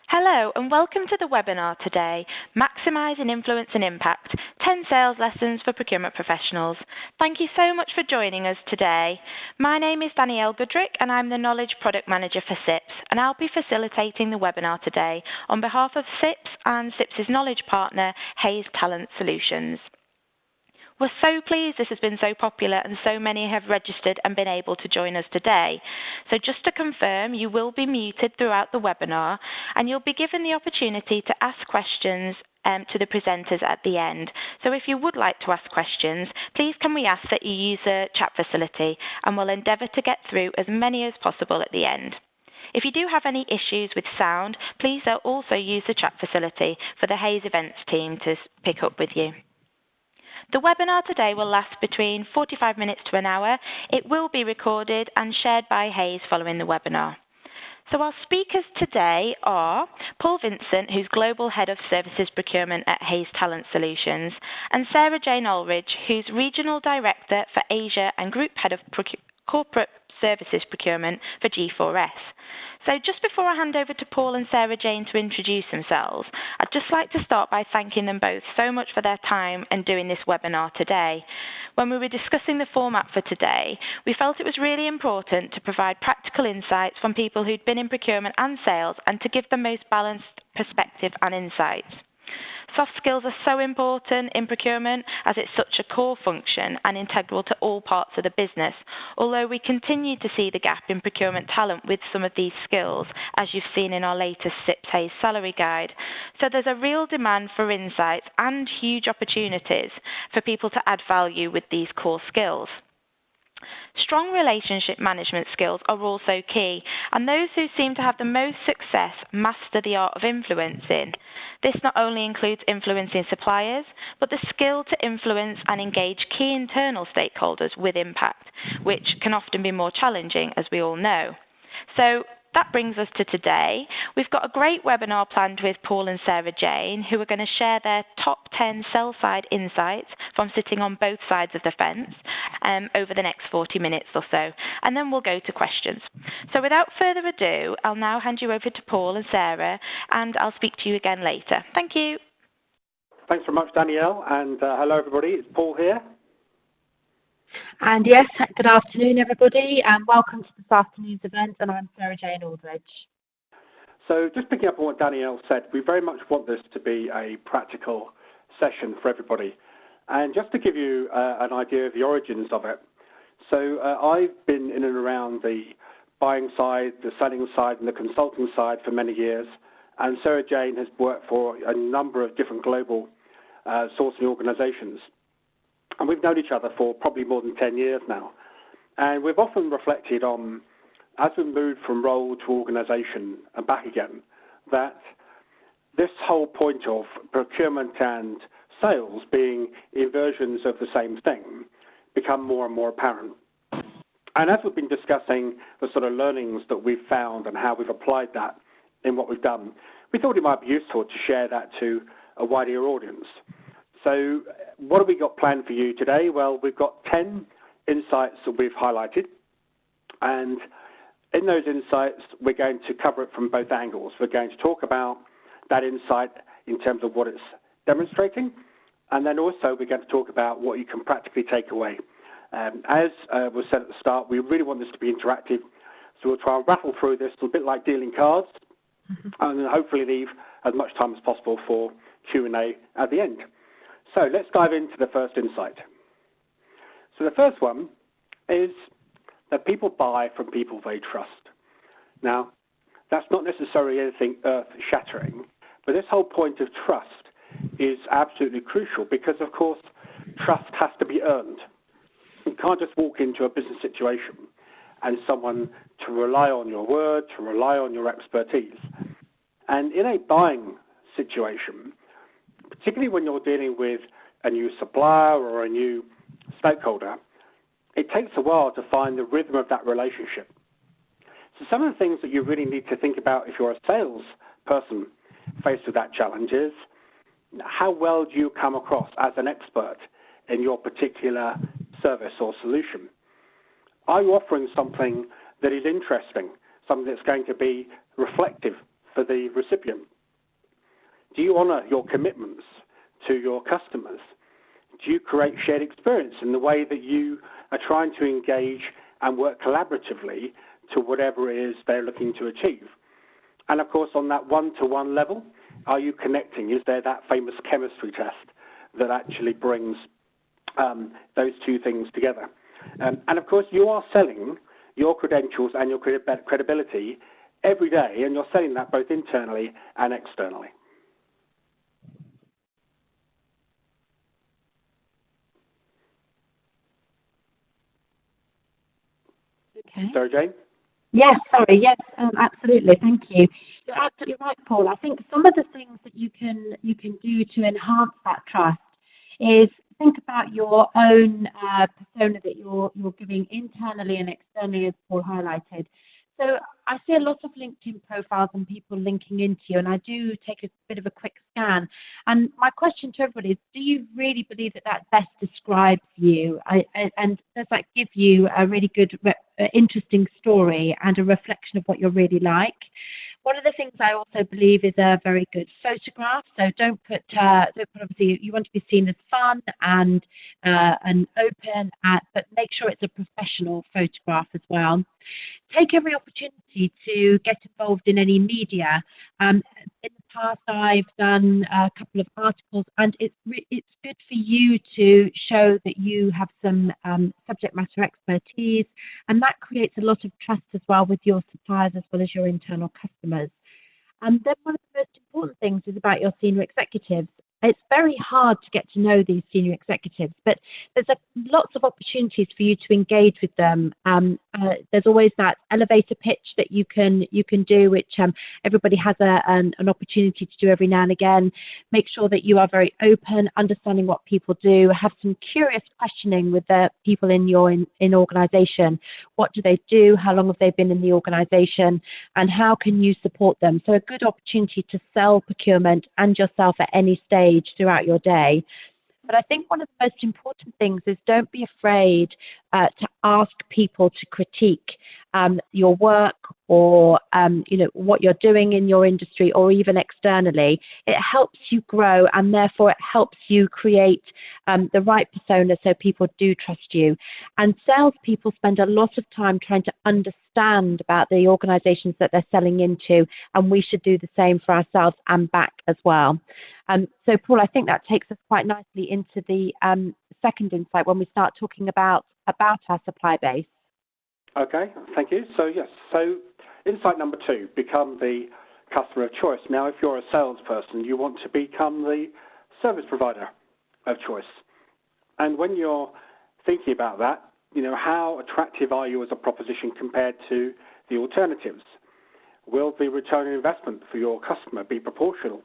Hello and welcome to the webinar today, Maximising Influence and Impact, 10 Sales Lessons for Procurement Professionals. Thank you so much for joining us today. My name is Danielle Goodrick and I'm the Knowledge Product Manager for CIPS, and I'll be facilitating the webinar today on behalf of CIPS and CIPS's knowledge partner, Hayes Talent Solutions. We're so pleased this has been so popular and so many have registered and been able to join us today. So just to confirm, you will be muted throughout the webinar and you'll be given the opportunity to ask questions to the presenters at the end. So if you would like to ask questions, please can we ask that you use the chat facility and we'll endeavour to get through as many as possible at the end. If you do have any issues with sound, please also use the chat facility for the Hayes events team to pick up with you. The webinar today will last between 45 minutes to an hour. It will be recorded and shared by Hayes following the webinar. So our speakers today are Paul Vincent, who's Global Head of Services Procurement at Hayes Talent Solutions, and Sarah Jane Ulridge, who's Regional Director for Asia and Group Head of Corporate Services Procurement for G4S. So just before I hand over to Paul and Sarah Jane to introduce themselves, I'd just like to start by thanking them both so much for their time and doing this webinar today. When we were discussing the format for today, we felt it was really important to provide practical insights from people who'd been in procurement and sales and to give the most balanced perspective and insights. Soft skills are so important in procurement as it's such a core function and integral to all parts of the business, although we continue to see the gap in procurement talent with some of these skills, as you've seen in our latest CIPS Hayes salary guide. So there's a real demand for insights and huge opportunities for people to add value with these core skills. Strong relationship management skills are also key, and those who seem to have the most success master the art of influencing. This not only includes influencing suppliers, but the skill to influence and engage key internal stakeholders with impact, which can often be more challenging, as we all know. So that brings us to today. We've got a great webinar planned with Paul and Sarah Jane, who are going to share their top 10 sell-side insights from sitting on both sides of the fence over the next 40 minutes or so, and then we'll go to questions. So without further ado, I'll now hand you over to Paul and Sarah, and I'll speak to you again later. Thank you. Thanks very much, Danielle, and hello everybody, it's Paul here. And yes, good afternoon everybody, and welcome to this afternoon's event, and I'm Sarah Jane Aldridge. So just picking up on what Danielle said, we very much want this to be a practical session for everybody. And just to give you an idea of the origins of it, so I've been in and around the buying side, the selling side, and the consulting side for many years, and Sarah Jane has worked for a number of different global sourcing organizations. And we've known each other for probably more than 10 years now. And we've often reflected on, as we've moved from role to organization and back again, that this whole point of procurement and sales being inversions of the same thing become more and more apparent. And as we've been discussing the sort of learnings that we've found and how we've applied that in what we've done, we thought it might be useful to share that to a wider audience. So what have we got planned for you today? Well, we've got 10 insights that we've highlighted, and in those insights, we're going to cover it from both angles. We're going to talk about that insight in terms of what it's demonstrating, and then also we're going to talk about what you can practically take away. As was said at the start, we really want this to be interactive, so we'll try and rattle through this a bit like dealing cards, and then hopefully leave as much time as possible for Q&A at the end. So let's dive into the first insight. So the first one is that people buy from people they trust. Now, that's not necessarily anything earth-shattering, but this whole point of trust is absolutely crucial because, of course, trust has to be earned. You can't just walk into a business situation and someone to rely on your word, to rely on your expertise. And in a buying situation, particularly when you're dealing with a new supplier or a new stakeholder, it takes a while to find the rhythm of that relationship. So some of the things that you really need to think about if you're a sales person faced with that challenge is how well do you come across as an expert in your particular service or solution? Are you offering something that is interesting, something that's going to be reflective for the recipient? Do you honour your commitments to your customers? Do you create shared experience in the way that you are trying to engage and work collaboratively to whatever it is they're looking to achieve? And of course, on that one-to-one level, are you connecting? Is there that famous chemistry test that actually brings those two things together? And of course, you are selling your credentials and your credibility every day, and you're selling that both internally and externally. Okay. Sarah Jane? Yes, sorry. Yes, absolutely. Thank you. You're absolutely right, Paul. I think some of the things that you can do to enhance that trust is think about your own persona that you're giving internally and externally, as Paul highlighted. So I see a lot of LinkedIn profiles and people linking into you, and I do take a bit of a quick scan. And my question to everybody is, do you really believe that that best describes you? And does that give you a really good, interesting story and a reflection of what you're really like? One of the things I also believe is a very good photograph. So don't put obviously you want to be seen as fun and open, but make sure it's a professional photograph as well. Take every opportunity to get involved in any media. In the past, I've done a couple of articles, and it's good for you to show that you have some subject matter expertise, and that creates a lot of trust as well with your suppliers as well as your internal customers. And then one of the most important things is about your senior executives. It's very hard to get to know these senior executives, but there's lots of opportunities for you to engage with them. There's always that elevator pitch that you can do, which everybody has an opportunity to do every now and again. Make sure that you are very open, understanding what people do. Have some curious questioning with the people in your organisation. What do they do? How long have they been in the organisation? And how can you support them? So a good opportunity to sell procurement and yourself at any stage throughout your day. But I think one of the most important things is don't be afraid to ask people to critique your work or what you're doing in your industry or even externally. It helps you grow, and therefore it helps you create the right persona so people do trust you. And salespeople spend a lot of time trying to understand about the organizations that they're selling into, and we should do the same for ourselves and back as well. So, Paul, I think that takes us quite nicely into the second insight when we start talking about our supply base. Okay, thank you. So, yes, so insight number 2, become the customer of choice. Now, if you're a salesperson, you want to become the service provider of choice. And when you're thinking about that, how attractive are you as a proposition compared to the alternatives? Will the return on investment for your customer be proportional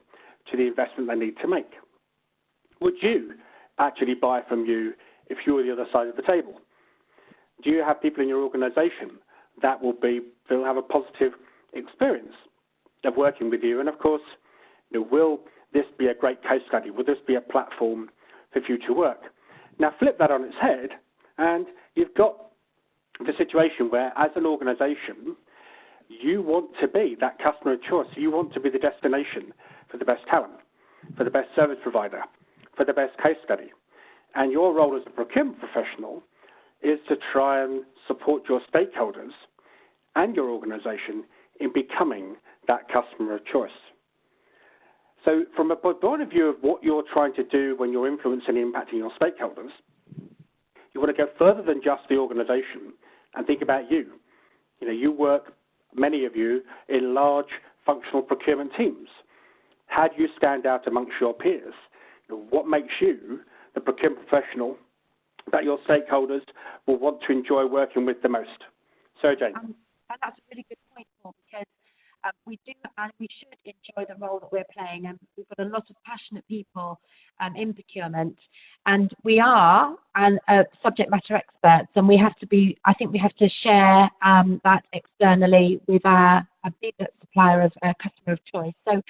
to the investment they need to make? Would you actually buy from you if you were the other side of the table? Do you have people in your organization that will have a positive experience of working with you? And of course, will this be a great case study? Will this be a platform for future work? Now flip that on its head, and you've got the situation where, as an organization, you want to be that customer of choice. You want to be the destination for the best talent, for the best service provider, for the best case study. And your role as a procurement professional is to try and support your stakeholders and your organization in becoming that customer of choice. So from a point of view of what you're trying to do when you're influencing and impacting your stakeholders, you want to go further than just the organization and think about you. You work, many of you, in large functional procurement teams. How do you stand out amongst your peers? What makes you the procurement professional that your stakeholders will want to enjoy working with the most? Sarah Jane. And that's a really good point, Paul, because we do and we should enjoy the role that we're playing. And we've got a lot of passionate people in procurement, and we are subject matter experts, and we have to be. I think we have to share that externally with our big supplier of customer of choice. So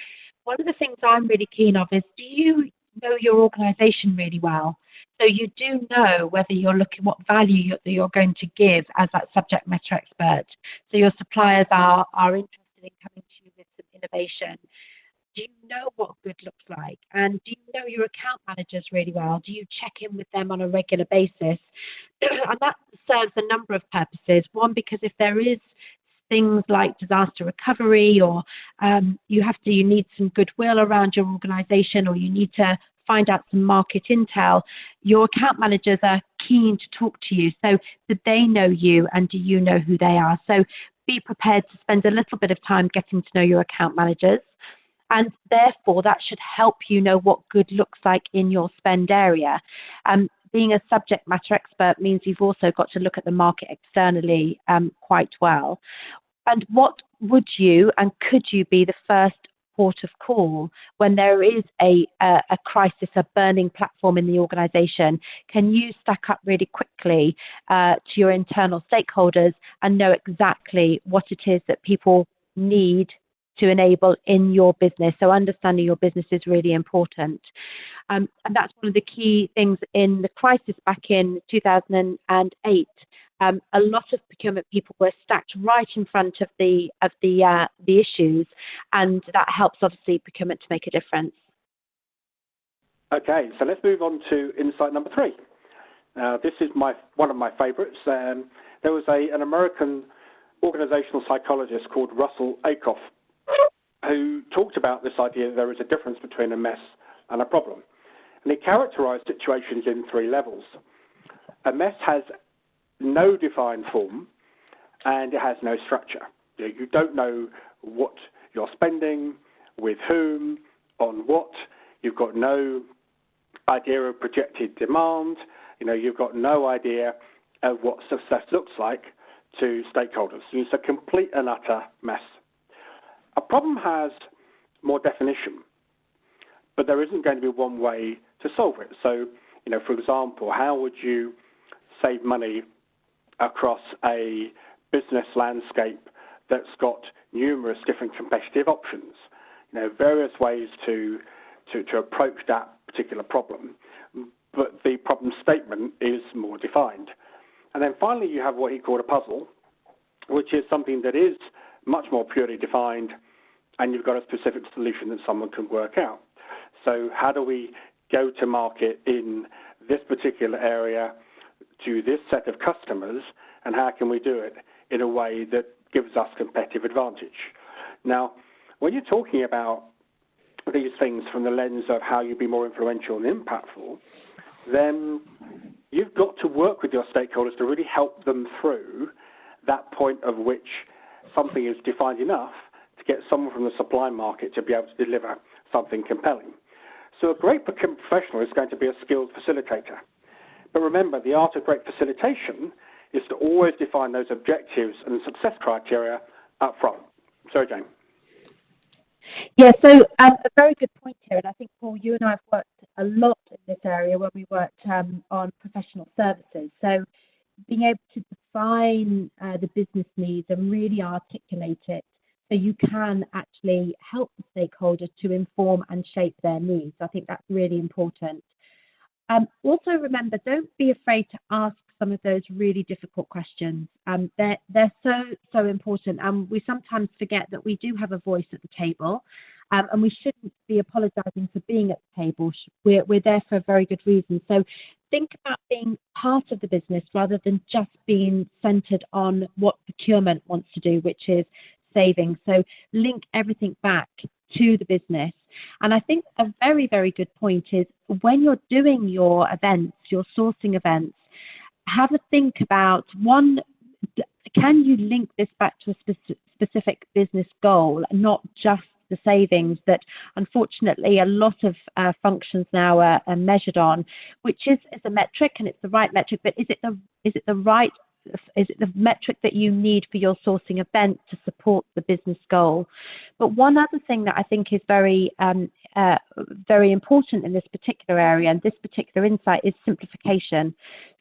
one of the things I'm really keen of is, do you know your organisation really well? So you do know whether you're looking what value you're going to give as that subject matter expert. So your suppliers are interested in coming to you with some innovation? Do you know what good looks like? And do you know your account managers really well? Do you check in with them on a regular basis? And that serves a number of purposes. One, because if there is things like disaster recovery, or you need some goodwill around your organization, or you need to find out some market intel, your account managers are keen to talk to you. So do they know you, and do you know who they are? So be prepared to spend a little bit of time getting to know your account managers. And therefore, that should help you know what good looks like in your spend area. Being a subject matter expert means you've also got to look at the market externally quite well. And what would you and could you be the first port of call when there is a crisis, a burning platform in the organization? Can you stack up really quickly to your internal stakeholders and know exactly what it is that people need to enable in your business? So understanding your business is really important. And that's one of the key things in the crisis back in 2008. A lot of procurement people were stacked right in front of the issues, and that helps obviously procurement to make a difference. Okay, so let's move on to insight number 3. This is one of my favourites. There was an American organizational psychologist called Russell Acuff who talked about this idea that there is a difference between a mess and a problem. And he characterized situations in 3 levels. A mess has no defined form and it has no structure. You don't know what you're spending, with whom, on what. You've got no idea of projected demand. You've got no idea of what success looks like to stakeholders. It's a complete and utter mess. A problem has more definition, but there isn't going to be one way to solve it. So, for example, how would you save money across a business landscape that's got numerous different competitive options? Various ways to approach that particular problem, but the problem statement is more defined. And then finally, you have what he called a puzzle, which is something that is much more purely defined, and you've got a specific solution that someone can work out. So how do we go to market in this particular area to this set of customers, and how can we do it in a way that gives us competitive advantage? Now, when you're talking about these things from the lens of how you be more influential and impactful, then you've got to work with your stakeholders to really help them through that point of which something is defined enough to get someone from the supply market to be able to deliver something compelling. So a great procurement professional is going to be a skilled facilitator. But remember, the art of great facilitation is to always define those objectives and success criteria up front. Sorry, Jane. Yeah, so a very good point here. And I think, Paul, you and I have worked a lot in this area when we worked on professional services. So being able to define the business needs and really articulate it so you can actually help the stakeholders to inform and shape their needs. I think that's really important. Also remember, don't be afraid to ask some of those really difficult questions. They're so important, and we sometimes forget that we do have a voice at the table, and we shouldn't be apologising for being at the table. We're there for a very good reason. So think about being part of the business rather than just being centred on what procurement wants to do, which is savings. So link everything back to the business. And I think a very, very good point is when you're doing your events, your sourcing events, have a think about, one, can you link this back to a specific business goal, not just the savings that unfortunately a lot of functions now are measured on, which is a metric and it's the right metric, but is it the metric that you need for your sourcing event to support the business goal? But one other thing that I think is very important in this particular area and this particular insight is simplification.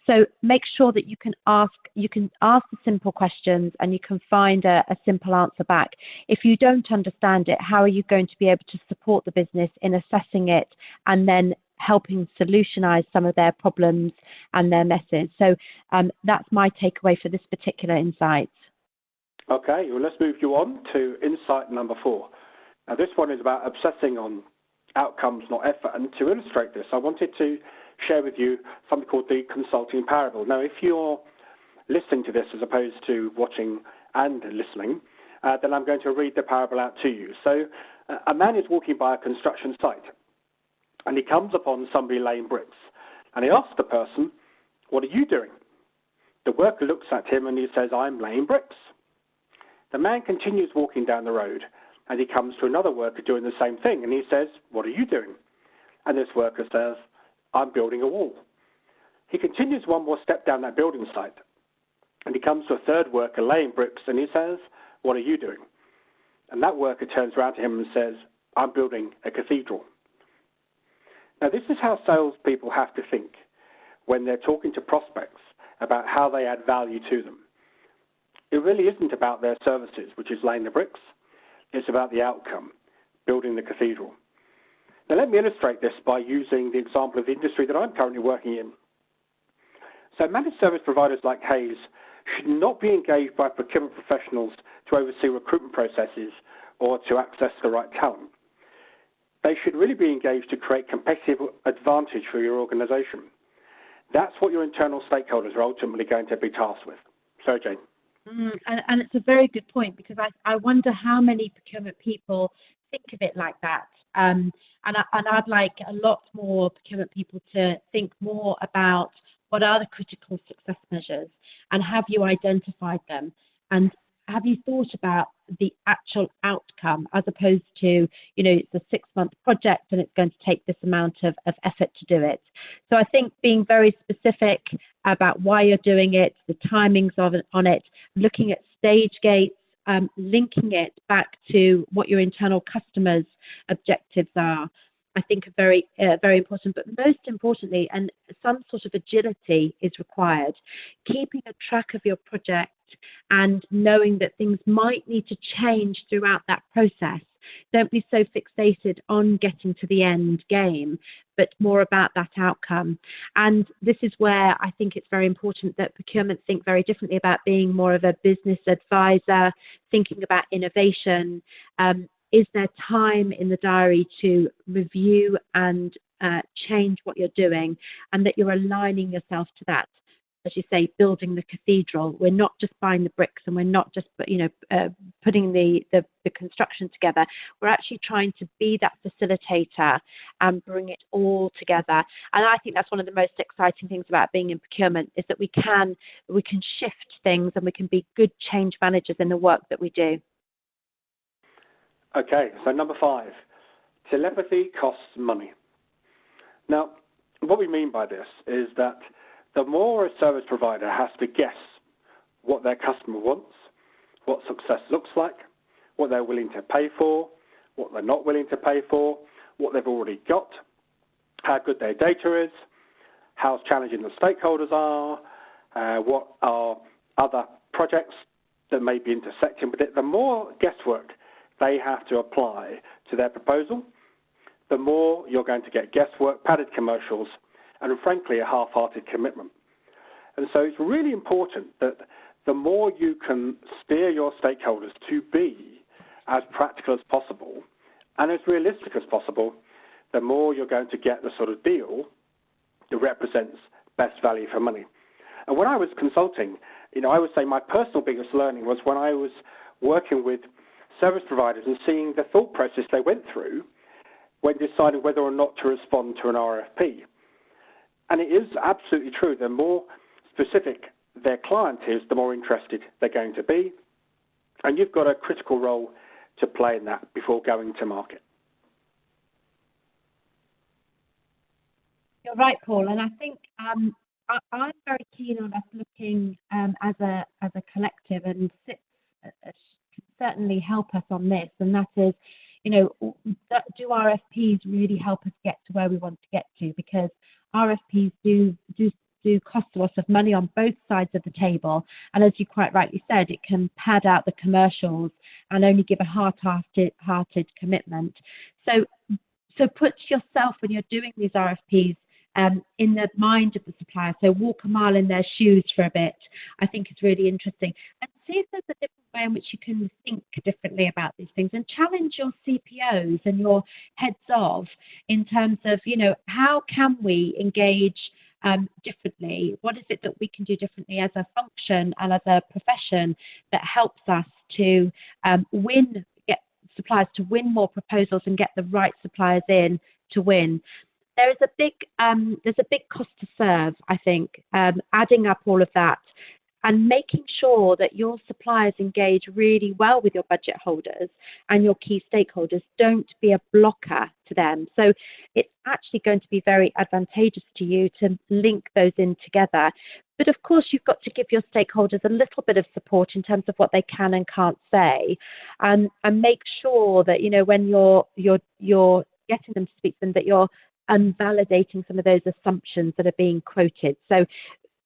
So make sure that you can ask the simple questions and you can find a simple answer back. If you don't understand it, how are you going to be able to support the business in assessing it and then helping solutionize some of their problems and their messes? So that's my takeaway for this particular insight. Okay, well, let's move you on to insight number 4. Now, this one is about obsessing on outcomes, not effort. And to illustrate this, I wanted to share with you something called the consulting parable. Now, if you're listening to this as opposed to watching and listening, then I'm going to read the parable out to you. So a man is walking by a construction site, and he comes upon somebody laying bricks. And he asks the person, "What are you doing?" The worker looks at him and he says, "I'm laying bricks." The man continues walking down the road, and he comes to another worker doing the same thing, and he says, "What are you doing?" And this worker says, "I'm building a wall." He continues one more step down that building site, and he comes to a third worker laying bricks, and he says, "What are you doing?" And that worker turns around to him and says, "I'm building a cathedral." Now, this is how salespeople have to think when they're talking to prospects about how they add value to them. It really isn't about their services, which is laying the bricks. It's about the outcome, building the cathedral. Now, let me illustrate this by using the example of the industry that I'm currently working in. So managed service providers like Hays should not be engaged by procurement professionals to oversee recruitment processes or to access the right talent. They should really be engaged to create competitive advantage for your organization. That's what your internal stakeholders are ultimately going to be tasked with. So, Jane. And it's a very good point, because I wonder how many procurement people think of it like that. And I'd like a lot more procurement people to think more about what are the critical success measures, and have you identified them, and have you thought about the actual outcome, as opposed to, it's a 6-month project and it's going to take this amount of effort to do it. So I think being very specific about why you're doing it, the timings on it, looking at stage gates, linking it back to what your internal customers' objectives are, I think are very, very important. But most importantly, and some sort of agility is required, keeping a track of your project and knowing that things might need to change throughout that process. Don't be so fixated on getting to the end game, but more about that outcome. And this is where I think it's very important that procurement think very differently about being more of a business advisor, thinking about innovation. Is there time in the diary to review and change what you're doing, and that you're aligning yourself to that? As you say, building the cathedral. We're not just buying the bricks, and we're not just putting the construction together. We're actually trying to be that facilitator and bring it all together. And I think that's one of the most exciting things about being in procurement, is that we can shift things, and we can be good change managers in the work that we do. Okay, so number 5, telepathy costs money. Now, what we mean by this is that the more a service provider has to guess what their customer wants, what success looks like, what they're willing to pay for, what they're not willing to pay for, what they've already got, how good their data is, how challenging the stakeholders are, what are other projects that may be intersecting with it, the more guesswork they have to apply to their proposal, the more you're going to get guesswork, padded commercials, and frankly, a half-hearted commitment. And so it's really important that the more you can steer your stakeholders to be as practical as possible and as realistic as possible, the more you're going to get the sort of deal that represents best value for money. And when I was consulting, I would say my personal biggest learning was when I was working with service providers and seeing the thought process they went through when deciding whether or not to respond to an RFP. And it is absolutely true. The more specific their client is, the more interested they're going to be. And you've got a critical role to play in that before going to market. You're right, Paul. And I think I'm very keen on us looking as a collective, and CIPS can certainly help us on this. And that is, do RFPs really help us get to where we want to get to? Because RFPs do cost a lot of money on both sides of the table, and as you quite rightly said, it can pad out the commercials and only give a hearted commitment. So put yourself, when you're doing these RFPs, in the mind of the supplier. So walk a mile in their shoes for a bit. I think it's really interesting. And see if there's a different way in which you can think differently about these things, and challenge your CPOs and your heads of in terms of, how can we engage differently? What is it that we can do differently as a function and as a profession that helps us to get suppliers to win more proposals and get the right suppliers in to win? There's a big cost to serve, I think, adding up all of that and making sure that your suppliers engage really well with your budget holders and your key stakeholders. Don't be a blocker to them. So it's actually going to be very advantageous to you to link those in together. But of course, you've got to give your stakeholders a little bit of support in terms of what they can and can't say, and make sure that, when you're getting them to speak to them, that you're unvalidating some of those assumptions that are being quoted. So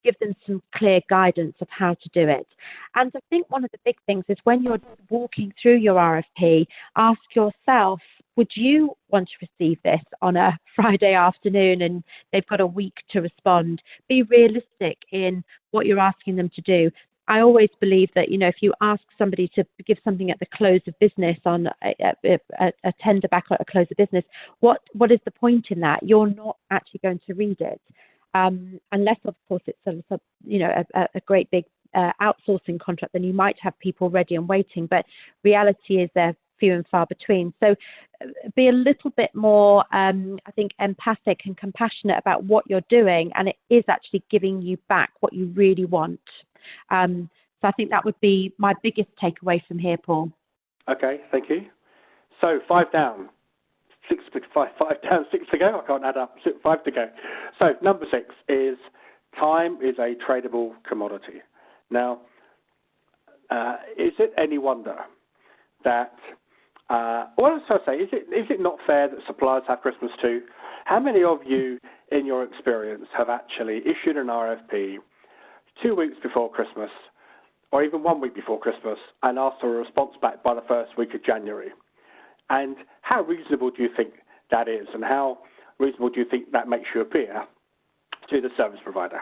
give them some clear guidance of how to do it. And I think one of the big things is when you're walking through your RFP, ask yourself, would you want to receive this on a Friday afternoon and they've got a week to respond? Be realistic in what you're asking them to do. I always believe that, if you ask somebody to give something at the close of business on a tender back at a close of business, what is the point in that? You're not actually going to read it. Unless, of course, it's a great big outsourcing contract, then you might have people ready and waiting. But reality is they're few and far between. So be a little bit more, I think, empathic and compassionate about what you're doing, and it is actually giving you back what you really want. So I think that would be my biggest takeaway from here, Paul. Okay, thank you. So 5 down. 5 down, 6 to go. I can't add up. 5 to go. So number 6 is time is a tradable commodity. Now, is it any wonder that, what should I say, is it not fair that suppliers have Christmas too? How many of you, in your experience, have actually issued an RFP 2 weeks before Christmas, or even 1 week before Christmas, and asked for a response back by the first week of January? And how reasonable do you think that is, and how reasonable do you think that makes you appear to the service provider?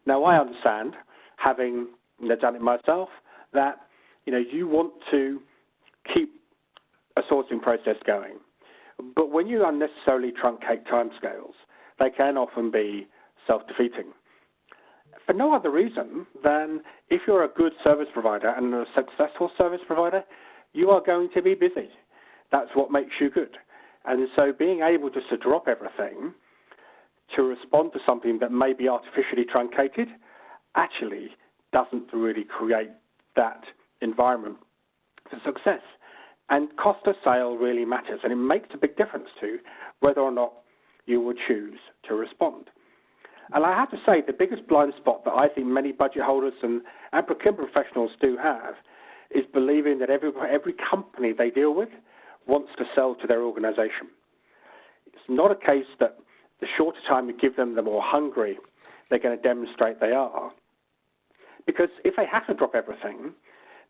Now, I understand, having done it myself, that you want to keep a sourcing process going. But when you unnecessarily truncate timescales, they can often be self-defeating. For no other reason than if you're a good service provider and a successful service provider, you are going to be busy. That's what makes you good. And so being able just to drop everything to respond to something that may be artificially truncated actually doesn't really create that environment for success. And cost of sale really matters, and it makes a big difference to whether or not you would choose to respond. And I have to say, the biggest blind spot that I think many budget holders and procurement professionals do have is believing that every company they deal with wants to sell to their organization. It's not a case that the shorter time you give them, the more hungry they're going to demonstrate they are. Because if they have to drop everything,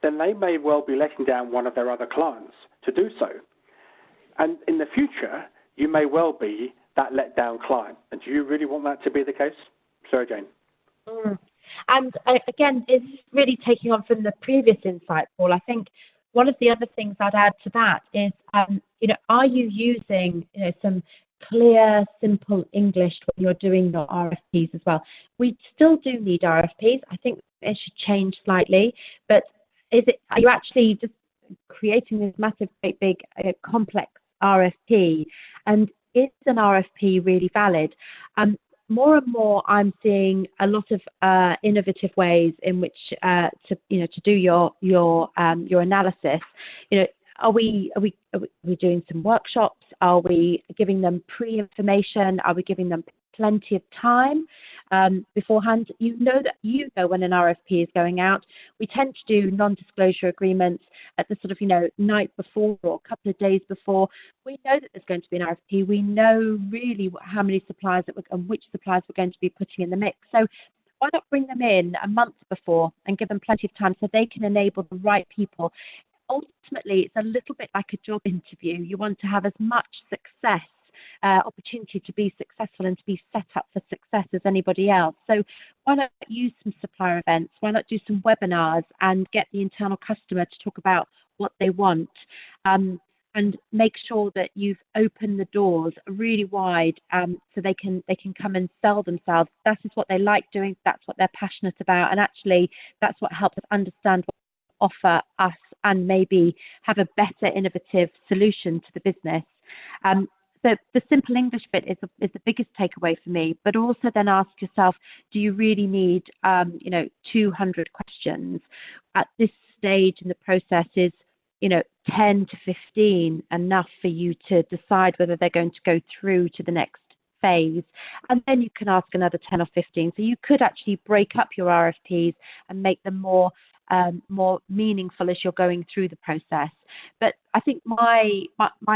then they may well be letting down one of their other clients to do so. And in the future, you may well be that let down client. And do you really want that to be the case? Sarah Jane. And again, it's really taking on from the previous insight, Paul. I think one of the other things I'd add to that is, are you using some clear, simple English when you're doing your RFPs as well? We still do need RFPs. I think it should change slightly, but are you actually just creating this massive, great, big, complex RFP? And is an RFP really valid? More and more, I'm seeing a lot of innovative ways in which to do your analysis. Are we doing some workshops? Are we giving them pre-information? Are we giving them plenty of time beforehand? You know when an RFP is going out. We tend to do non-disclosure agreements at the sort of night before or a couple of days before. We know that there's going to be an RFP. We know really how many suppliers and which suppliers we're going to be putting in the mix. So why not bring them in a month before and give them plenty of time so they can enable the right people? Ultimately, it's a little bit like a job interview. You want to have as much success opportunity to be successful and to be set up for success as anybody else. So why not use some supplier events? Why not do some webinars and get the internal customer to talk about what they want? And make sure that you've opened the doors really wide so they can come and sell themselves. That is what they like doing. That's what they're passionate about. And actually, that's what helps us understand what to offer us and maybe have a better innovative solution to the business. So the simple English bit is the biggest takeaway for me. But also then ask yourself, do you really need 200 questions? At this stage in the process is 10 to 15 enough for you to decide whether they're going to go through to the next phase. And then you can ask another 10 or 15. So you could actually break up your RFPs and make them more meaningful as you're going through the process. But I think my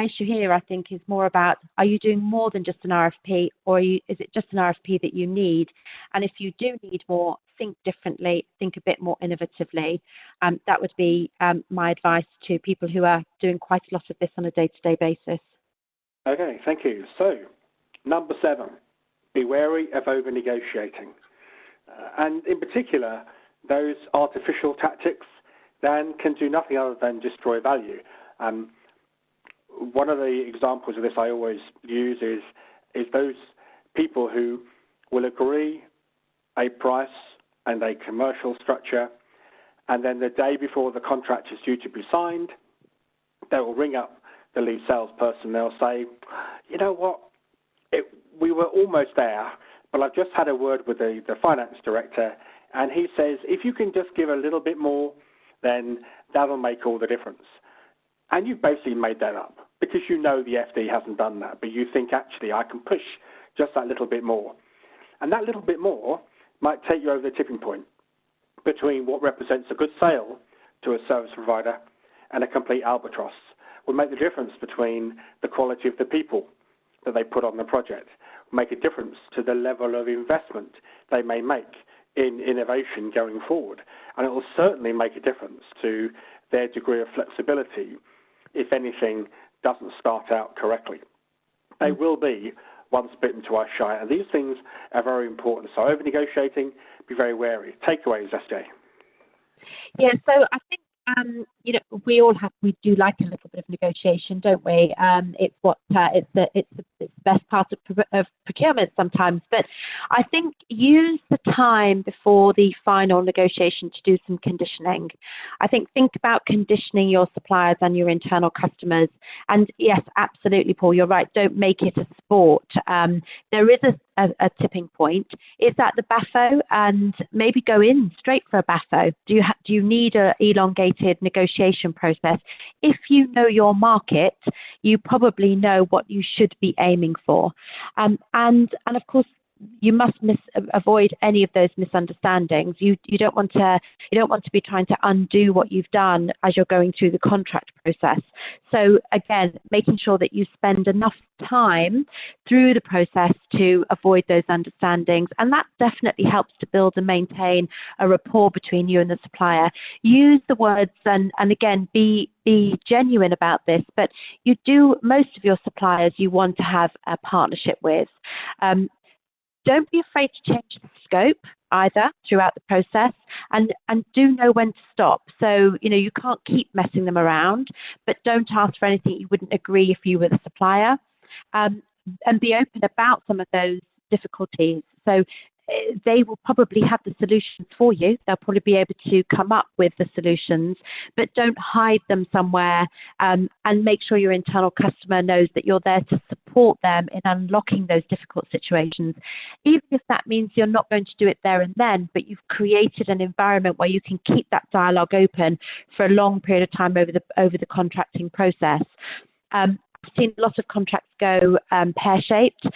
issue here, I think, is more about, are you doing more than just an RFP, or is it just an RFP that you need? And if you do need more, think differently, think a bit more innovatively. That would be my advice to people who are doing quite a lot of this on a day-to-day basis. Okay, thank you. So, number 7, be wary of over-negotiating. And in particular, those artificial tactics then can do nothing other than destroy value. One of the examples of this I always use is those people who will agree a price and a commercial structure, and then the day before the contract is due to be signed, they will ring up the lead salesperson. They'll say, you know what, we were almost there, but I've just had a word with the finance director, and he says, if you can just give a little bit more, then that'll make all the difference. And you've basically made that up because you know the FD hasn't done that, but you think, actually, I can push just that little bit more. And that little bit more might take you over the tipping point between what represents a good sale to a service provider and a complete albatross. Will make the difference between the quality of the people that they put on the project, will make a difference to the level of investment they may make in innovation going forward. And it will certainly make a difference to their degree of flexibility if anything doesn't start out correctly. They will be once bitten, twice shy. And these things are very important. So over-negotiating, be very wary. Takeaways, SJ. Yeah, so I think, we do like a little bit of negotiation, don't we? It's the best part of procurement sometimes. But I think use the time before the final negotiation to do some conditioning. I think about conditioning your suppliers and your internal customers. And yes, absolutely, Paul, you're right. Don't make it a sport. There is a tipping point. Is that the BAFO? And maybe go in straight for a BAFO. Do you need an elongated negotiation process? If you know your market, you probably know what you should be aiming for. And of course, you must avoid any of those misunderstandings. You don't want to be trying to undo what you've done as you're going through the contract process. So again, making sure that you spend enough time through the process to avoid those understandings, and that definitely helps to build and maintain a rapport between you and the supplier. Use the words and again be genuine about this, but most of your suppliers you want to have a partnership with. Don't be afraid to change the scope either throughout the process, and do know when to stop. So, you can't keep messing them around, but don't ask for anything you wouldn't agree if you were the supplier, and be open about some of those difficulties. So they will probably have the solutions for you. They'll probably be able to come up with the solutions, but don't hide them somewhere, and make sure your internal customer knows that you're there to support them in unlocking those difficult situations. Even if that means you're not going to do it there and then, but you've created an environment where you can keep that dialogue open for a long period of time over the contracting process. I've seen a lot of contracts go pear-shaped,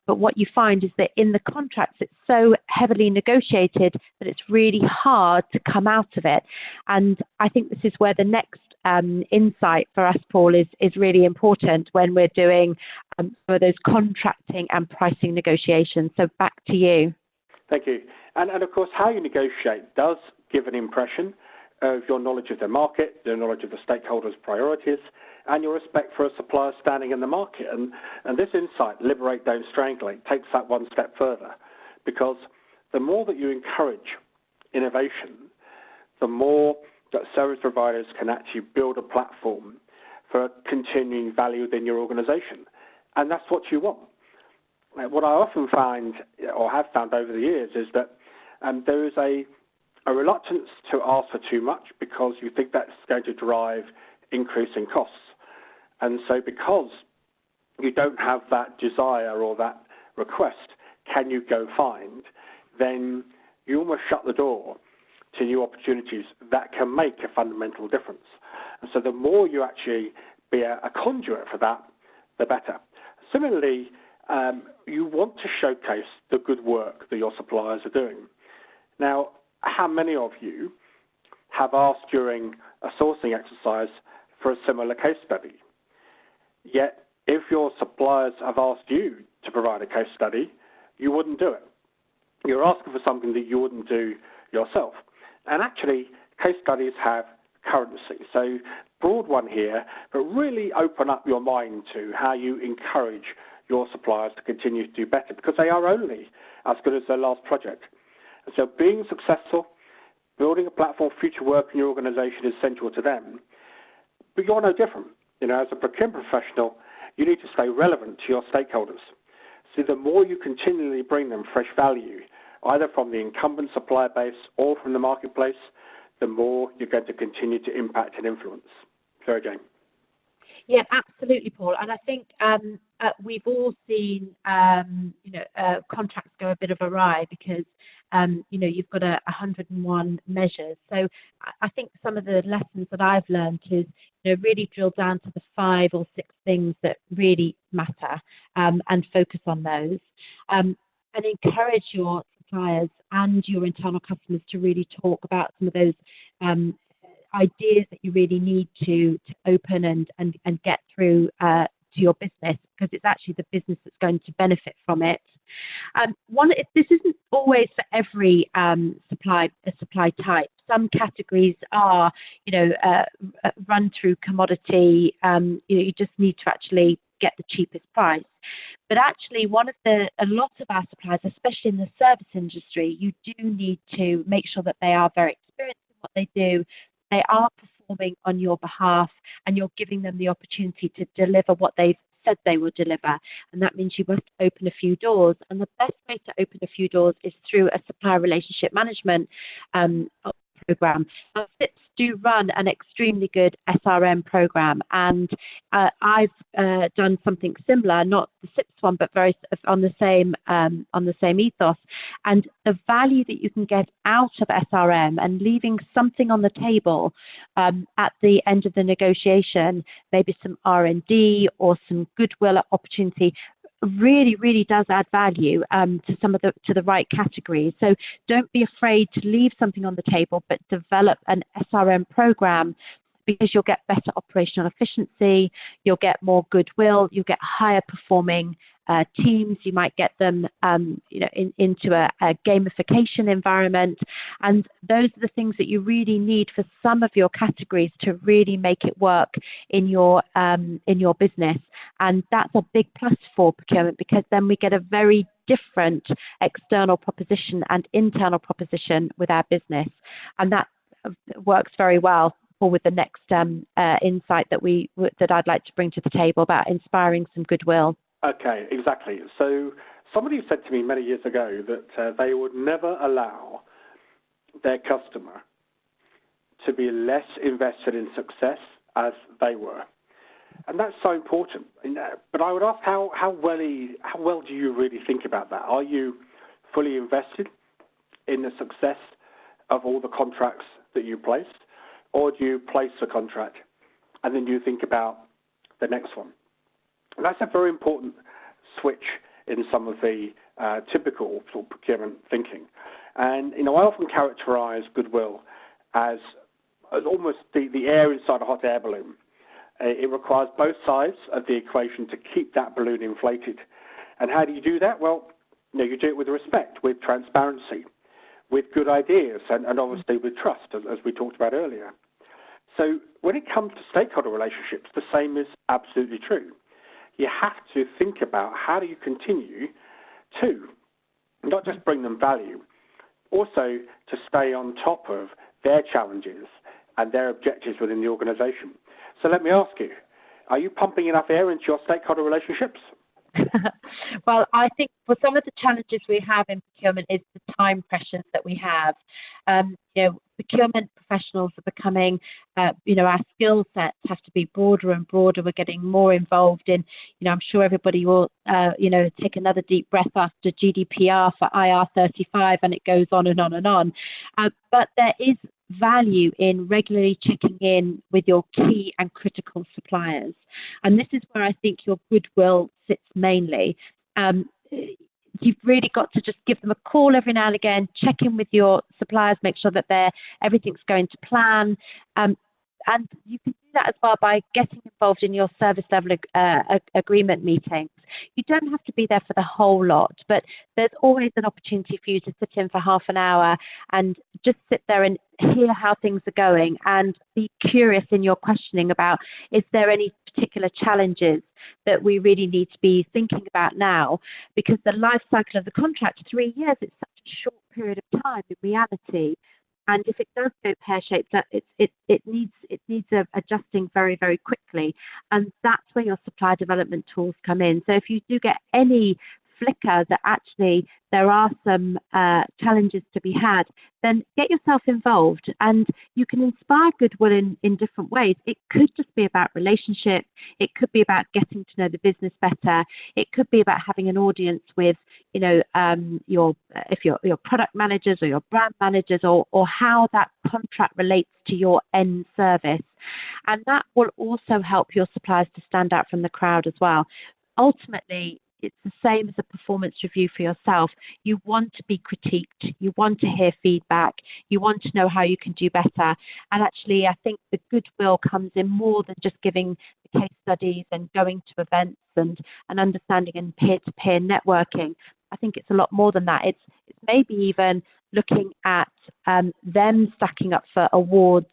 but what you find is that in the contracts it's so heavily negotiated that it's really hard to come out of it. And I think this is where the next insight for us, Paul, is really important when we're doing some of those contracting and pricing negotiations. So back to you. Thank you. And of course, how you negotiate does give an impression of your knowledge of the market, your knowledge of the stakeholders' priorities, and your respect for a supplier's standing in the market. And this insight, liberate, don't strangulate, takes that one step further, because the more that you encourage innovation, the more that service providers can actually build a platform for continuing value within your organization. And that's what you want. What I often find, or have found over the years, is that there is a reluctance to ask for too much because you think that's going to drive increasing costs. And so because you don't have that desire or that request, can you go find, then you almost shut the door to new opportunities that can make a fundamental difference. And so the more you actually be a conduit for that, the better. Similarly, you want to showcase the good work that your suppliers are doing. Now, how many of you have asked during a sourcing exercise for a similar case study? Yet, if your suppliers have asked you to provide a case study, you wouldn't do it. You're asking for something that you wouldn't do yourself. And actually, case studies have currency. So, broad one here, but really open up your mind to how you encourage your suppliers to continue to do better, because they are only as good as their last project. And so being successful, building a platform for future work in your organization is central to them. But you're no different. You know, as a procurement professional, you need to stay relevant to your stakeholders. So the more you continually bring them fresh value, either from the incumbent supplier base or from the marketplace, the more you're going to continue to impact and influence. Sarah Jane. Yeah, absolutely, Paul. And I think we've all seen, contracts go a bit of awry because, you've got 101 measures. So I think some of the lessons that I've learned is, really drill down to the 5 or 6 things that really matter and focus on those and encourage your suppliers and your internal customers to really talk about some of those ideas that you really need to open and get through to your business, because it's actually the business that's going to benefit from it. This isn't always for every supply type. Some categories are, run through commodity. You just need to actually get the cheapest price. But actually, a lot of our suppliers, especially in the service industry, you do need to make sure that they are very experienced in what they do. They are performing on your behalf, and you're giving them the opportunity to deliver what they've said they will deliver. And that means you must open a few doors. And the best way to open a few doors is through a supplier relationship management program. Now, CIPS do run an extremely good SRM program, and I've done something similar, not the CIPS one, but very on the same ethos. And the value that you can get out of SRM and leaving something on the table at the end of the negotiation, maybe some R&D or some goodwill opportunity, really, really does add value to the right categories. So don't be afraid to leave something on the table, but develop an SRM program, because you'll get better operational efficiency, you'll get more goodwill, you'll get higher performing teams, you might get them into a gamification environment, and those are the things that you really need for some of your categories to really make it work in your business. And that's a big plus for procurement, because then we get a very different external proposition and internal proposition with our business, and that works very well with the next insight that I'd like to bring to the table about inspiring some goodwill. Okay, exactly. So somebody said to me many years ago that they would never allow their customer to be less invested in success as they were. And that's so important. But I would ask, how well do you really think about that? Are you fully invested in the success of all the contracts that you place? Or do you place a contract and then you think about the next one? And that's a very important switch in some of the typical sort of procurement thinking. And, I often characterize goodwill as almost the air inside a hot air balloon. It requires both sides of the equation to keep that balloon inflated. And how do you do that? Well, you do it with respect, with transparency, with good ideas and obviously with trust, as we talked about earlier. So when it comes to stakeholder relationships, the same is absolutely true. You have to think about how do you continue to not just bring them value, also to stay on top of their challenges and their objectives within the organisation. So let me ask you, are you pumping enough air into your stakeholder relationships? Well, I think for some of the challenges we have in procurement is the time pressures that we have. Procurement professionals are becoming, our skill sets have to be broader and broader. We're getting more involved in, I'm sure everybody will, take another deep breath after GDPR for IR35, and it goes on and on and on. But there is value in regularly checking in with your key and critical suppliers. And this is where I think your goodwill sits mainly. You've really got to just give them a call every now and again, check in with your suppliers, make sure that everything's going to plan. And you can do that as well by getting involved in your service level agreement meetings. You don't have to be there for the whole lot, but there's always an opportunity for you to sit in for half an hour and just sit there and hear how things are going and be curious in your questioning about, is there any particular challenges that we really need to be thinking about now? Because the life cycle of the contract, 3 years, it's such a short period of time in reality. And if it does go pear-shaped, it needs adjusting very, very quickly. And that's where your supply development tools come in. So if you do get any flicker that actually there are some challenges to be had, then get yourself involved and you can inspire goodwill in different ways. It could just be about relationship. It could be about getting to know the business better. It could be about having an audience with, your product managers or your brand managers or how that contract relates to your end service. And that will also help your suppliers to stand out from the crowd as well. Ultimately, it's the same as a performance review for yourself. You want to be critiqued. You want to hear feedback. You want to know how you can do better. And actually, I think the goodwill comes in more than just giving the case studies and going to events and understanding and peer-to-peer networking. I think it's a lot more than that. It's maybe even looking at them stacking up for awards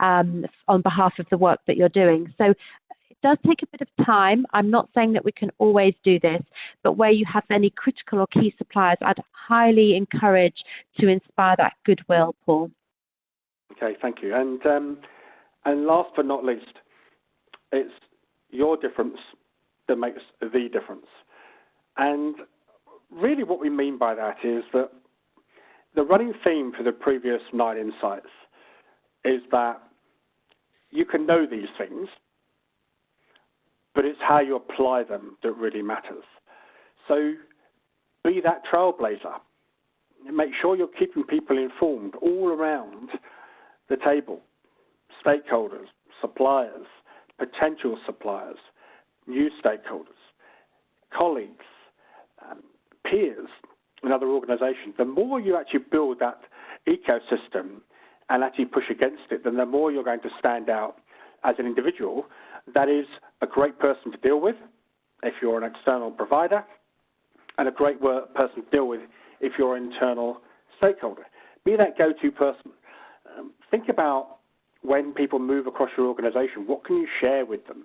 on behalf of the work that you're doing. So it does take a bit of time. I'm not saying that we can always do this, but where you have any critical or key suppliers, I'd highly encourage to inspire that goodwill, Paul. Okay, thank you. And last but not least, it's your difference that makes the difference. And really what we mean by that is that the running theme for the previous 9 insights is that you can know these things, but it's how you apply them that really matters. So be that trailblazer. Make sure you're keeping people informed all around the table, stakeholders, suppliers, potential suppliers, new stakeholders, colleagues, peers in other organizations. The more you actually build that ecosystem and actually push against it, then the more you're going to stand out as an individual that is a great person to deal with if you're an external provider, and a great person to deal with if you're an internal stakeholder. Be that go-to person. Think about when people move across your organization, what can you share with them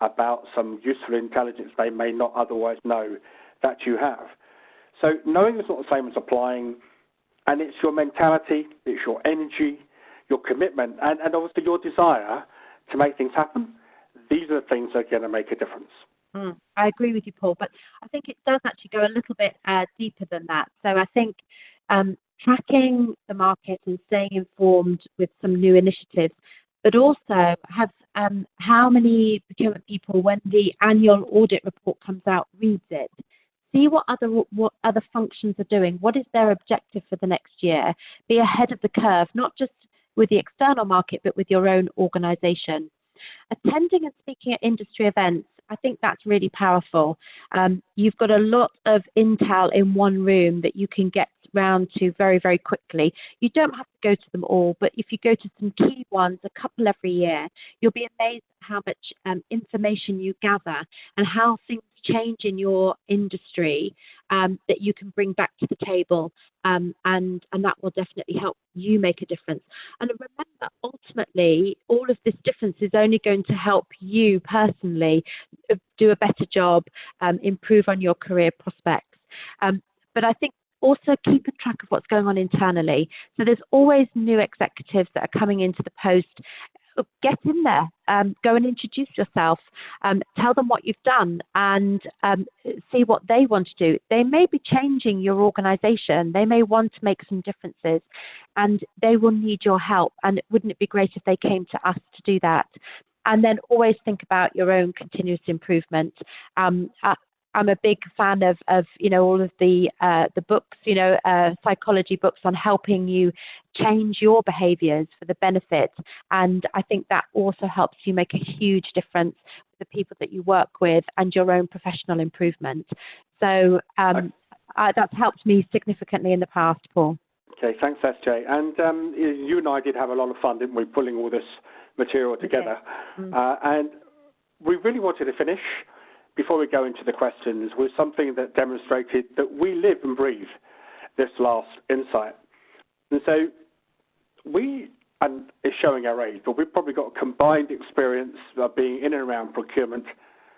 about some useful intelligence they may not otherwise know that you have? So knowing is not the same as applying, and it's your mentality, it's your energy, your commitment, and obviously your desire to make things happen. These are the things that are going to make a difference. I agree with you, Paul, but I think it does actually go a little bit deeper than that. So I think tracking the market and staying informed with some new initiatives, but also have how many procurement people, when the annual audit report comes out, reads it. See what other functions are doing. What is their objective for the next year? Be ahead of the curve, not just with the external market, but with your own organisation. Attending and speaking at industry events, I think that's really powerful. You've got a lot of intel in one room that you can get round to very, very quickly. You don't have to go to them all, but if you go to some key ones, a couple every year, you'll be amazed at how much information you gather and how things change in your industry that you can bring back to the table, and that will definitely help you make a difference. And remember, ultimately, all of this difference is only going to help you personally do a better job, improve on your career prospects. But I think also keep a track of what's going on internally. So there's always new executives that are coming into the post. Get in there, go and introduce yourself, tell them what you've done, and see what they want to do. They may be changing your organization. They may want to make some differences, and they will need your help. And wouldn't it be great if they came to us to do that? And then always think about your own continuous improvement. I'm a big fan of all of the books, psychology books on helping you change your behaviors for the benefit. And I think that also helps you make a huge difference with the people that you work with and your own professional improvement. So that's helped me significantly in the past, Paul. Okay, thanks, SJ. And you and I did have a lot of fun, didn't we, pulling all this material together. Okay. And we really wanted to finish, before we go into the questions, with something that demonstrated that we live and breathe this last insight. And so and it's showing our age, but we've probably got a combined experience of being in and around procurement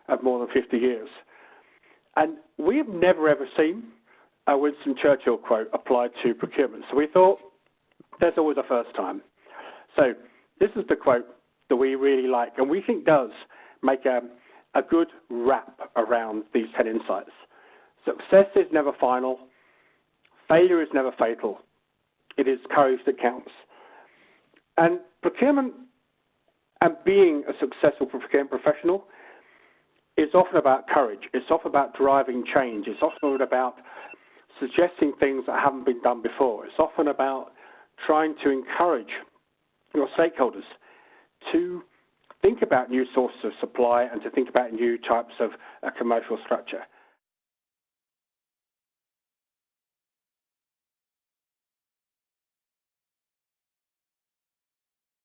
of more than 50 years. And we have never, ever seen a Winston Churchill quote applied to procurement. So we thought there's always a first time. So this is the quote that we really like, and we think does make a good wrap around these 10 insights. Success is never final. Failure is never fatal. It is courage that counts. And procurement and being a successful procurement professional is often about courage. It's often about driving change. It's often about suggesting things that haven't been done before. It's often about trying to encourage your stakeholders to think about new sources of supply and to think about new types of a commercial structure.